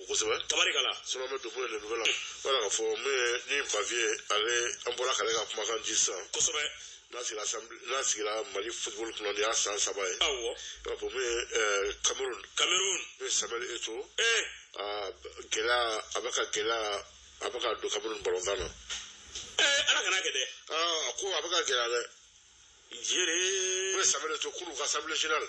kosɛbɛ tabarikala sinon bɛ donko le nouvelle wala ka fɔ min ni papier ale an bɔra k'ale ka kumakan di sisan kosɛbɛ n'a sigira Mali football kɔnɔ nin y'a san 3 ye awɔ i b'a fɔ min ye Cameroun min Samuel Eto'o gɛlɛya a bɛ ka don Cameroun balontan na ala kana kɛ dɛ a ko a bɛ ka gɛlɛya dɛ jere min Samuel Eto'o kunu ka assemblée générale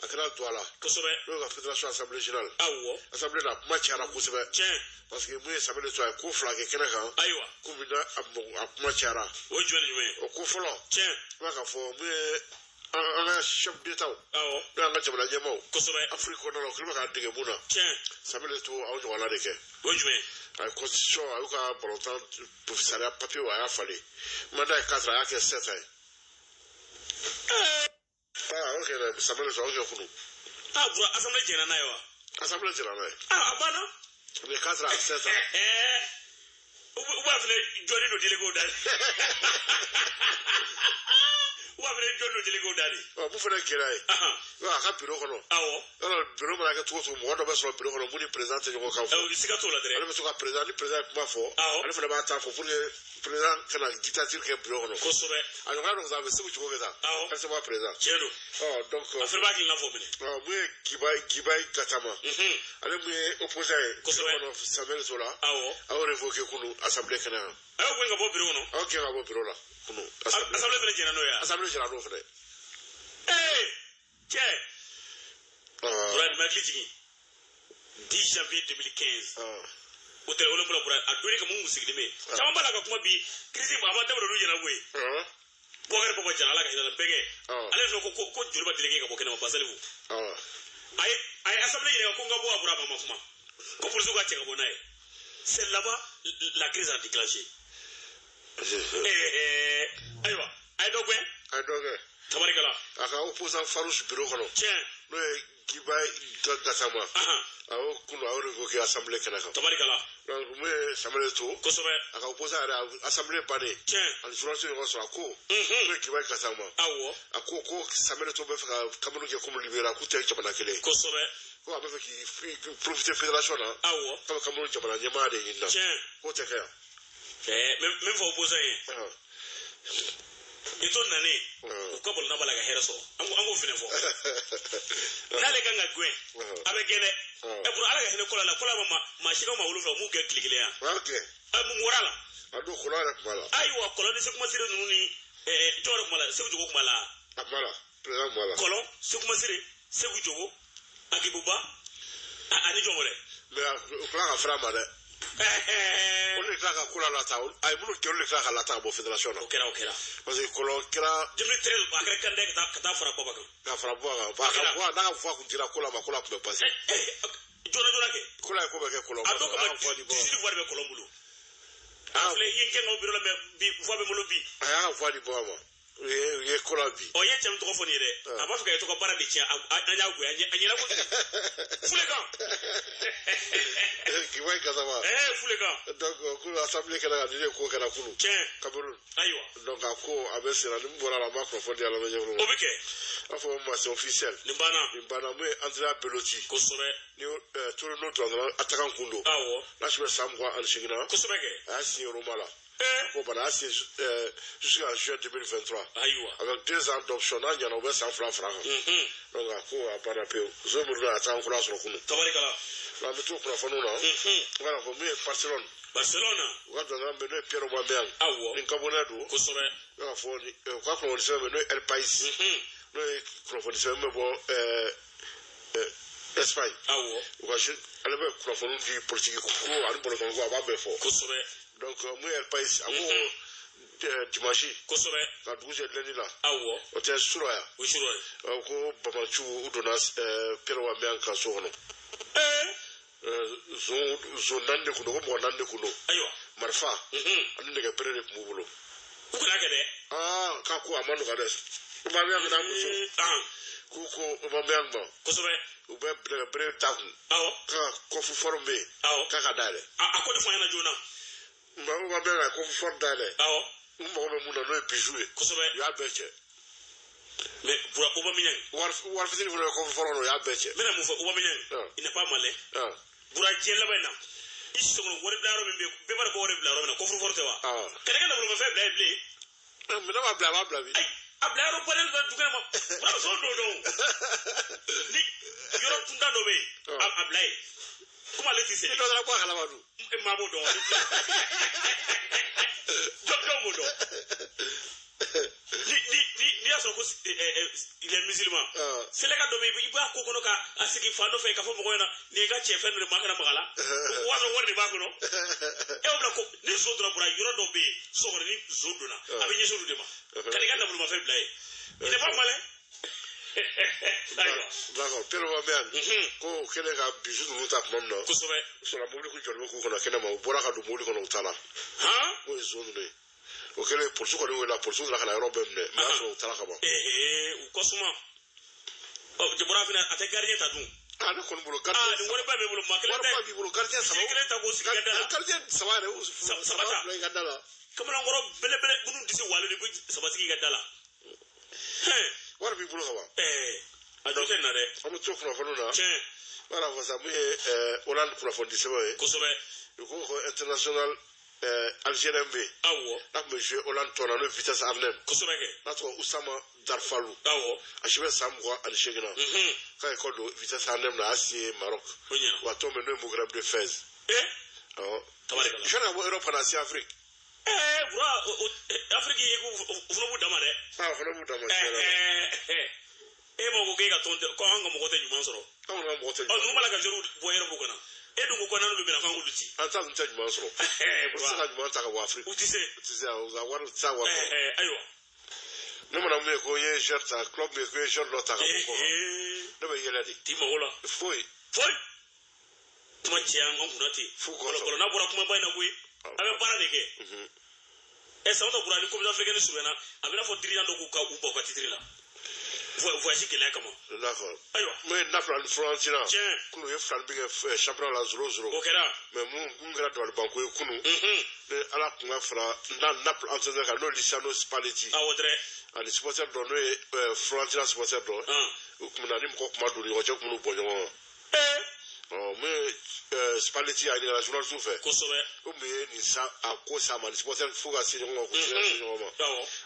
a kɛra don a la kosɛbɛ n'o ka fédération assemblée générale awɔ assemblée na kuma cayara kosɛbɛ tiɲɛ parce que mun ye Samuel Eto'o a ye ko 2 kɛ kɛnɛ kan ayiwa ko min na a kuma cayara o ye jumɛn o ko fɔlɔ tiɲɛ i b'a ka fɔ mun ye an ka chef d'état awɔ n'o y'an ka jamana ɲɛmaaw kosɛbɛ Afrique kɔnɔna la o kɛlen bɛ k'a dege mun na tiɲɛ Samuel Eto'o a y'o ɲɔgɔnna de kɛ o ye jumɛn a ye constitution a y'u ka balontan sariya papier a y'a falen mandat ye 4 a y'a kɛ 7 ye o kɛ dɛ Samuel Eto'o a y'o kɛ kunu bura assemblée jɛnna n'a ye wa assemblée jɛra n'a ye a banna de 4 à 7 ans u b'a fɛnɛ jɔnni don déléguéw da de u b'a fɛnɛ jɔnni don déléguéw da de mun fɛnɛ kɛra ye a ka bureau kɔnɔ awɔ yɔrɔ bureau mana kɛ cogo cogo mɔgɔ dɔ bɛ sɔrɔ bureau kɔnɔ mun ni président tɛ ɲɔgɔn kan fɔ siga t'o la dɛrɛ ale bɛ to ka président ni président ye kuma fɔ ale fɛnɛ b'a ta fɔ pour que président kana dictature kɛ bureau kɔnɔ kosɛbɛ a ɲɔgɔnna dɔ bɛ Segu cogo bɛ taa elle c'est pas président tiɲɛ don donc a fɛnɛ b'a hakilina fɔ minɛ mun ye Gibayi Gatama ale mun ye opposant ye kosɛbɛ Samuel Eto'o la awɔ a y'o révoqué kunu assemblée kɛnɛ kan a y'o gɛn ka bɔ bureau kɔnɔ a y'o gɛn ka bɔ bureau la kunu assemblée fɛnɛ jɛnna n'o ye assemblée jɛra n'o fɛnɛ cɛ bura nin ma hakili jigin 10 janvier 2015 o tɛ wolonfila bura a donni ka mun sigilen bɛ caman b'a la ka kuma bi crise a ma daminɛ olu ɲɛna koyi Bokar Baba Jara ala ka hinɛ bɛɛ kɛ ale fɛnɛ ko joli ba délégué ka bɔ kɛnɛma Basalifu a ye assemblée ɲininka ko n ka bɔ a bura a ma kuma ko policiers ka cɛ ka bɔ n'a ye c'est là-bas la crise a déclenché ayiwa a ye dɔ gɛn tabarikala a ka opposant Farouche bureau kɔnɔ tiɲɛ n'o ye Gibayi Gatama a y'o kunu a y'o révoqué assemblée kɛnɛ kan tabarikala donc mun ye Samuel Eto'o kosɛbɛ a ka opposant yɛrɛ assemblée bannen tiɲɛ ani journaliste ɲɔgɔn sɔrɔ a ko n'o ye Gibayi Gatama awɔ a ko Samuel Eto'o bɛ fɛ ka Cameroun kɛ comme Libéria k'u tɛ jamana kelen kosɛbɛ ko a bɛ fɛ k'i profiter fédération na awɔ k'a bɛ Cameroun jamana ɲɛmaa de ɲini na tiɲɛ k'o tɛ kɛ yan min fɔ opposant ye Eto'o nanen u ka balontan b'a la ka hɛrɛ sɔrɔ an k'o fɛnɛ fɔ n'ale kan ka gɛn a bɛ gɛn dɛ buru ala ka hinɛ kola la kola maa si ka maa wolonfila m'u gɛn tile kelen yan mun bɔra la a don kɔlɔn yɛrɛ tun b'a la ayiwa kɔlɔn ni sekumasire ninnu ni jɔn yɛrɛ tun b'a la Segu Jogo tun b'a la a tun b'a la président tun b'a la kɔlɔn sekumasire Segu Jogo Akibuba ani jɔn wɛrɛ mais o tila ka fara ma dɛ olu de tila ka ko la lata a ye minnu kɛ olu de tila ka lata ka bɔ fédération na o kɛra parce que kɔlɔn kɛra 2013 a kɛra candidat ka taa fara Baba kan ka fara Baba kan n'a ka voix tun dira ko la ma ko la tun bɛ passer joona kɛ ko la ye ko bɛ kɛ kɔlɔn a don kama 18 voix de bɛ kɔlɔn bolo a filɛ i ye n gɛn ka bureau la mais bi voix bɛ n bolo bi a y'a ka voix di Baba ma u ye ko la bi n ye cɛ min tɔgɔ fɔ nin ye dɛ a b'a fɛ ka to ka baara de tiɲɛ an y'a goya a ɲɛna kojugu Fulekan Gibayi Gatama Fulekan donc ko assemblée kɛra ka ni de ko kɛra kunu tiɲɛ Cameroun ayiwa donc a ko a bɛ senna ni min bɔra la an b'a kunnafoni di a lamɛnjɛkulu o bɛ kɛ a fɔ ma c'est officiel nin banna mun ye Andrea Belotti kosɛbɛ ni Torino dɔrɔn attaquant kun don awɔ n'a si bɛ san 28 na kosɛbɛ kɛ a y'a signé Roma la ko bana a y'a signé jusqu'en juin 2023 ayiwa avec 2 ans d'option n'a ɲɛna u bɛ san 2 fara kan donc a ko a banna pewu zo minnu a t'an kura sɔrɔ kunu tabarikala an bɛ to kunnafoniw na u kana fɔ min ye Barcelone u ka dɔnniya bɛ n'o ye Pierre Aubameyang awɔ ni Gabonais don kosɛbɛ u ka fɔ u ka kunnafoni sɛbɛn bɛ n'o ye El Pais n'o ye kunnafoni sɛbɛn bɛ bɔ Espagne awɔ u ka ale bɛ kunnafoni di politique ko ani bolokɔnɔ ko a b'a bɛɛ fɔ kosɛbɛ donc mun ye El Pais a ko dimanche kosɛbɛ ka dugu jɛ lundi la awɔ o tɛ sura yan o sura ye ko Bamaciw u donna Pierre Aubameyang ka so kɔnɔ zon 4 de kun don ko mɔgɔ 4 de kun don ayiwa marifa ani nɛgɛ bere de tun b'u bolo u kana kɛ dɛ k'a ko a ma nɔgɔ dɛ Aubameyang n'a muso k'u ko Aubameyang ma kosɛbɛ u bɛ nɛgɛ bere t'a kun awɔ k'a ka coffre-fort bɛ yen k'a ka dayɛlɛ a ko de fɔ an ɲɛna joona Aubameyang ka coffre-fort dayɛlɛ awɔ u mago bɛ mun na n'o ye bijou ye kosɛbɛ u y'a bɛɛ cɛ mais pour Aubameyang wari fitinin fana ye coffre-fort kɔnɔ u y'a bɛɛ cɛ n bɛna mun fɔ Aubameyang il n'est pas malin Buraje labana iso no wori blaro min be bar ko wori blaro na ko fu forte wa kada kada bulu fa blay blay mi na ma bla bi ay ablaro panel da duga ma bra so do ni yoro tunda do be ablay kuma leti se do dara ko kala ma du ma bo do do mo do ni aso ko il est musulman c'est le cas do be iba ko kono ka asiki fando fe ka fo mo na ni ga che fen re makana magala wa do wori ba ko no e obla ko ni so do bra yoro do be so ko ni so do na abi ni so do de ma kadi ga na bulu ma fe blay il est pas malin d'accord pero va bien ko kene ga bisu no ta mom no ko so be so la mobile ko jorbo ko kono kene ma bora ka do mobile ko no tala ko zo no o kele pour ce qu'on est là pour ce la kana robe ne ma so tala ka ba u ko suma o je bora fina ate gardien ta dun na kon bulu gardien ni wori ba be bulu makala wori ba bi bulu gardien sa ba ta ko si gardala gardien sa wa re o sabata la gardala kamala ngoro bele bunu disi walu ni ko sabati gardala wari bi bulu ka ba ajote na de amu to ko no na tiens wala ko sa mu Hollande pour approfondissement ko sobe ko international Algérien B awo na monsieur Hollande tona no vitesse arnhem ko sobe ke na to Usama Darfalou awo ashibe samwa alshegna ka ko do vitesse arnhem na asie Maroc wa to me no Maghreb de Fès tabaraka je na Europe na Asie Afrique bura Afrique yego ufuno budama de ufuno budama mo ko ga tonte ko hanga mo ko te nyuma soro ko mo ko te no mala ka joru boyero bukana edu ko nanu be na kan guluti anta nta nyuma soro bura ka nyuma ta ka wa Afrique utise za waru ta wa ayo no mo na me ko ye jerta club me ko ye jer lo ta ka ko no be yele di ti mo wala foi tuma chiang on kunati fu ko na bura kuma bayna kuyi abe para de ke sa to bura ni ko africaine subena abe na fo diri ndo ko ka ubo ka titrila voici qu'il est comment d'accord ayo mais Naples Fiorentina kunu ye flan bi champion la 0-0 okera mais mun gra do banko ye kunu de ala kunga fra Naples entraîneur ka no Luciano Spalletti awodre ali supporter do no Fiorentina supporter do kuma ni ko kuma do ni o je kuma bonyo mais Spalletti a la journal tout fait ko sobe o me ni sa akosa ma supporter fuga si ngo ko ngo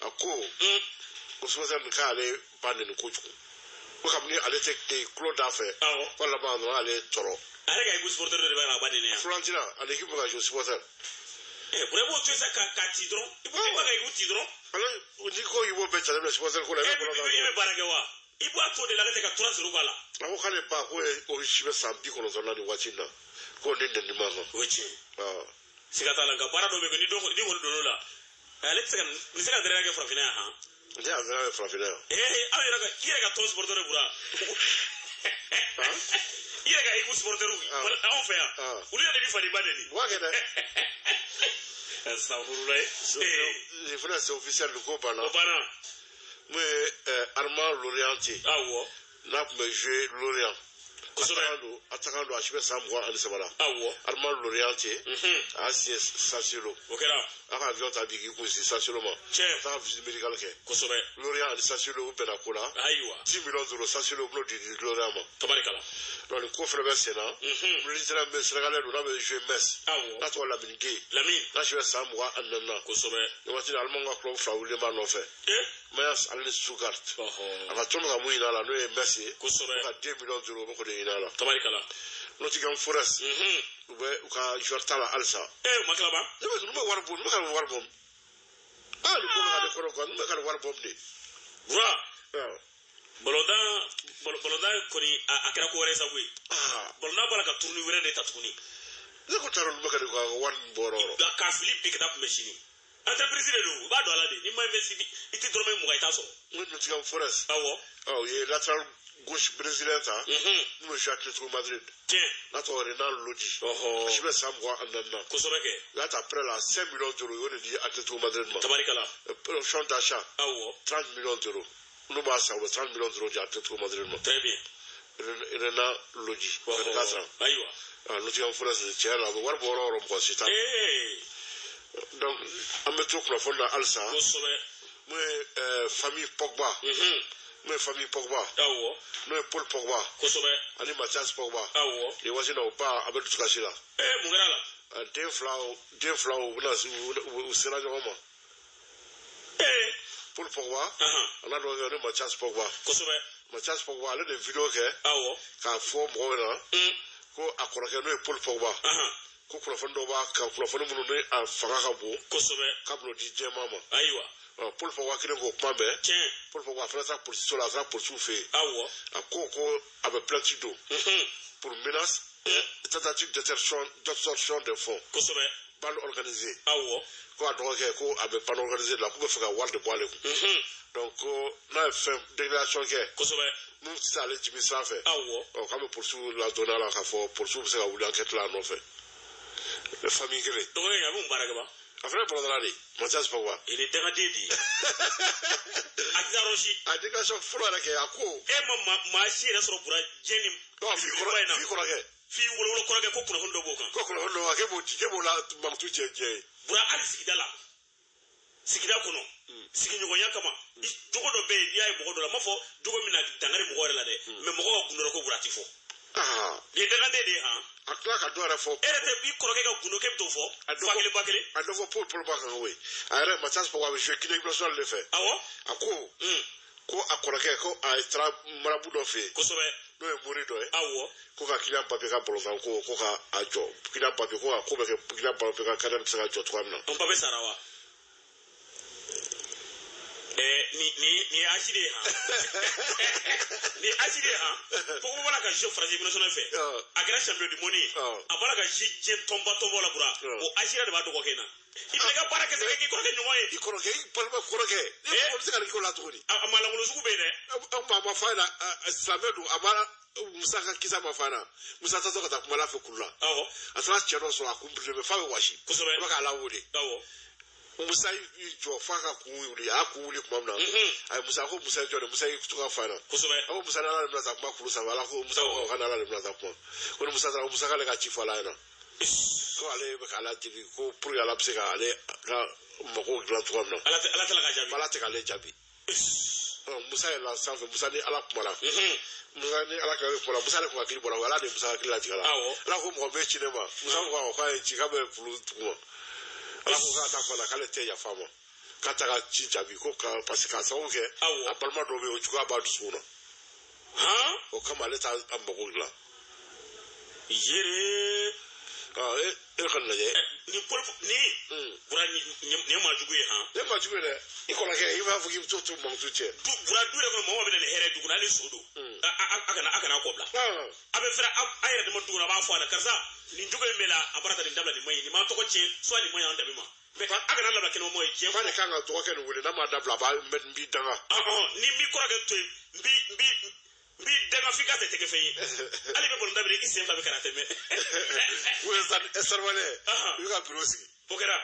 ako o supporter ka ale bande ni kojugu ko kamni ale te Claude Affe wala ba no ale toro ale ga ibu supporter de ba bande ni Fiorentina ale ki ba jo supporter pour ebo tu sa ka tidron ibu ba ga ibu tidron ale o di ko ibo be chale supporter ko la ibu barage wa ibu ato de la te ka 3-0 kwa la ako kale ba ko o shibe sambi ko no zona ni wachina ko ndende ni mama wechi sikata la ga para do be ni do do la ale te kan ni se ka dere ga frafina ha ndia azana frafina ayira ga kire ga ton supporter bura ire ga ibu supporter on fait uli ya di fali bane ni wa ke da astaghfirullah les frères officiels du Cobana Cobana mais Armand Lorienti awo na me jouer Lorient atakando achibe samwa ani sabala awo Armand Lorienti asi Sassilo okera aka avion tabi ki kusi Sassilo ma ta visite médicale ke kosobe Lorient ani Sassilo bena kola aywa 10 millions d'euros Sassilo blo di Lorient ma tabarikala donc le coffre be sena ministre be Sénégalais do na be jouer Metz awo na to la mingi Lamine na jouer samwa anna kosobe le wati allemand club fraudé ma no fait mais allez Stuttgart aka tono ga muina la no e Messi kosobe ka 2 millions d'euros ko de inala tabarikala Nottingham Forest ube uka jortala alsa maklaba numa warbo numa kan warbo ni ko ga de ko numa kan warbo ni bra boloda koni akira ko resa wi bolna bala ka tourni were de tatuni ne ko taro numa kan ko wan bororo da ka Philippe ke tap machine entreprise de do ba do ala de ni ma investi iti dorme mu ga itaso Nottingham Forest awo ye lateral gauche brésilien ta nous jouons Atletico Madrid tiens là tu Renan Lodi je vais savoir andana kosobeke là après la 5 millions d'euros on dit Atletico Madrid ma tabarikala champ d'achat awo 30 millions d'euros nous va ça 30 millions d'euros de Atletico Madrid ma très bien Renan Lodi 24 ans aywa Nottingham Forest tiens là war bororo ko sita donc ameto ko fonna alsa kosobe moi famille Pogba n'o ye famille Pogba n'o ye Paul Pogba ani Mathias Pogba ni waati na o ba a bɛ dusukasi la mun kɛra la den fila u bɛna u sera ɲɔgɔn ma Paul Pogba ala dɔgɔkɛ ni Mathias Pogba Mathias Pogba ale de video kɛ k'a fɔ mɔgɔw ɲɛna ko a kɔrɔkɛ n'o ye Paul Pogba ko kunnafoni dɔw b'a kan kunnafoni minnu ni a fanga ka bon k'a bɛn'o di jɛman ma Paul Pogba kelen k'o kuma bɛɛ Paul Pogba a fana taa polisiso la a taara polisiw fɛ yen a ko a bɛ plainte don pour menace tentative d'extorsion de fonds bande organisée ko a dɔgɔkɛ ko a bɛ bande organisée la k'u bɛ fɛ ka wari de bɔ ale kun donc n'a ye fɛn déclaration kɛ n'u tɛ se ale jigin sanfɛ k'an bɛ polisiw ladɔnniya a la k'a fɔ polisiw bɛ se ka wuli enquête la a nɔfɛ famille kelen dɔgɔkɛ a bɛ mun baara kɛ ba a fana ye bɔrɔdala de Mathias Pogba il est dangaden de ye a tɛ arrangé a déclaration fɔlɔ yɛrɛ kɛ a ko maa si yɛrɛ sɔrɔ bura diɲɛ ni f'i kɔrɔkɛ f'i wolo kɔrɔkɛ ko kunnafoni dɔ b'o kan ko kunnafoni dɔ k'e b'o di k'e b'o la mankutu cɛ ye bura hali sigida kɔnɔ sigiɲɔgɔnya kama jogo dɔ bɛ yen n'i y'a ye mɔgɔ dɔ la n m'a fɔ jogo min na dangari mɔgɔ yɛrɛ la dɛ mais mɔgɔ ka gundo ko bura ti fɔ nin ye dangaden de ye han a tila ka dɔ yɛrɛ fɔ e yɛrɛ tɛ i kɔrɔkɛ ka gundo k'e bɛ t'o fɔ fa kelen ba kelen a dɔ fɔ Paul Pogba kan koyi a yɛrɛ Mathias Pogba bɛ jouer Guinée Équatoriale de fɛ a ko a kɔrɔkɛ ko a taara marabu dɔ fɛ yen n'o ye mori dɔ ye ko ka Kylian Mbappé ka balontan ko ka a jɔ Kylian Mbappé ko ko bɛ kɛ Kylian Mbappé ka carrière tɛ se ka jɔ cogoya min na Mbappé sara wa ni aside ha ni aside ha Pogba bala ka jeu France national fɛ a kɛra champion du monde a bala ka jeu tomba la bura o aside de b'a dɔgɔkɛ na i bɛ ka baara kɛ k'i kɔrɔkɛ ɲɔgɔn ye i kɔrɔkɛ i balima kɔrɔkɛ o bɛ se ka nin k'o la cogo di a malangolo sugu bɛ yen dɛ ma fa na silamɛ don a b'a Musa ka kisa ma fa na Musa tatɔ ka taa kuma la fɛ kulu la a taara cɛ dɔ sɔrɔ a kun bilen bɛ f'a bɛ wasi a bɛ k'a lawuli Musa y'i jɔ f'a ka kun wuli a y'a kun wuli tuma min na a ye Musa ko Musa jɔ de Musa y'i to ka fa na a ko Musa ni Ala de bɛna taa kuma kulu sanfɛ Ala ko Musa ko n'Ala de bɛna taa kuma ko ni Musa taara Musa k'ale ka ci fɔ Ala ɲɛna ko ale bɛ k'ala deli ko pour que Ala bɛ se ka ale ka mago dilan cogoya min na Ala tɛ ka jaabi Ala tɛ k'ale jaabi Musa yɛlɛla sanfɛ Musa ni Ala kumara Musa ni Ala kɛra kumara Musa de kun hakili bɔra Ala de Musa hakili latigɛ la Ala ko mɔgɔ bɛ ci ne ma Musa ko k'a ye ci k'a bɛ kulu tuguma Ala ko k'a ta fɔ la k'ale tɛ yafa ma k'a ta ka ci jaabi ko parce que k'a sababu kɛ a balima dɔw bɛ yen o cogoya b'a dusukun na o kama ale t'a mago dilan yere e ka lajɛ ni bura ni ma jugu ye han ne ma jugu dɛ i kɔrɔkɛ i b'a fɔ k'i bɛ to mankutu cɛ bura du yɛrɛ kɔnɔ mɔgɔ bɛ na ni hɛrɛ dugu la hali so don a kana kɔ bila a bɛ fɛrɛ a yɛrɛ dama dugu la a b'a fɔ a la karisa nin jogo in bɛ la a baara ta nin dabila nin ma ɲi nin ma tɔgɔ tiɲɛ soit nin ma ɲi an dabi ma mais a kana labila kɛnɛ mɔgɔ ye diɲɛ fa de kan ka dɔgɔkɛ nin wele n'a ma dabila a b'a n b'i danga ni n b'i kɔrɔkɛ to yen n b'i danga f'i ka tɛ tɛgɛ fɛn ye hali bɛ bɔlɔn dabila i sen fila bɛ kana tɛmɛ sarwalɛ i bɛ ka bureau sigi o kɛra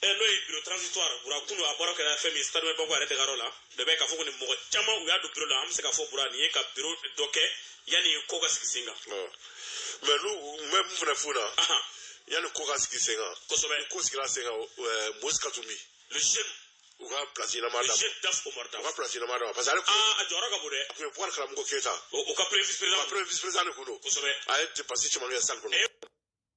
n'o ye bureau transitoire bura kunu a baara kɛra fɛn min stade bako yɛrɛ degayɔrɔ la de bɛ k'a fɔ ko nin mɔgɔ caman u y'a don bureau la an bɛ se k'a fɔ bura nin ye ka bureau dɔ kɛ yanni ko ka sigi sen kan mais n'u bɛ mun fana f'u la yanni ko ka sigi sen kan kosɛbɛ ni ko sigira sen kan Moise Katumbi le jeune u ka place ɲɛnama d'a ma le jeune Das Omar Das u ka place ɲɛnama d'a ma parce que ale a jɔyɔrɔ ka bon dɛ a tun ye Bukari Karamɔgɔ Keyita o ka premier vice président de kun don kosɛbɛ a ye dépense caman kɛ salle kɔnɔ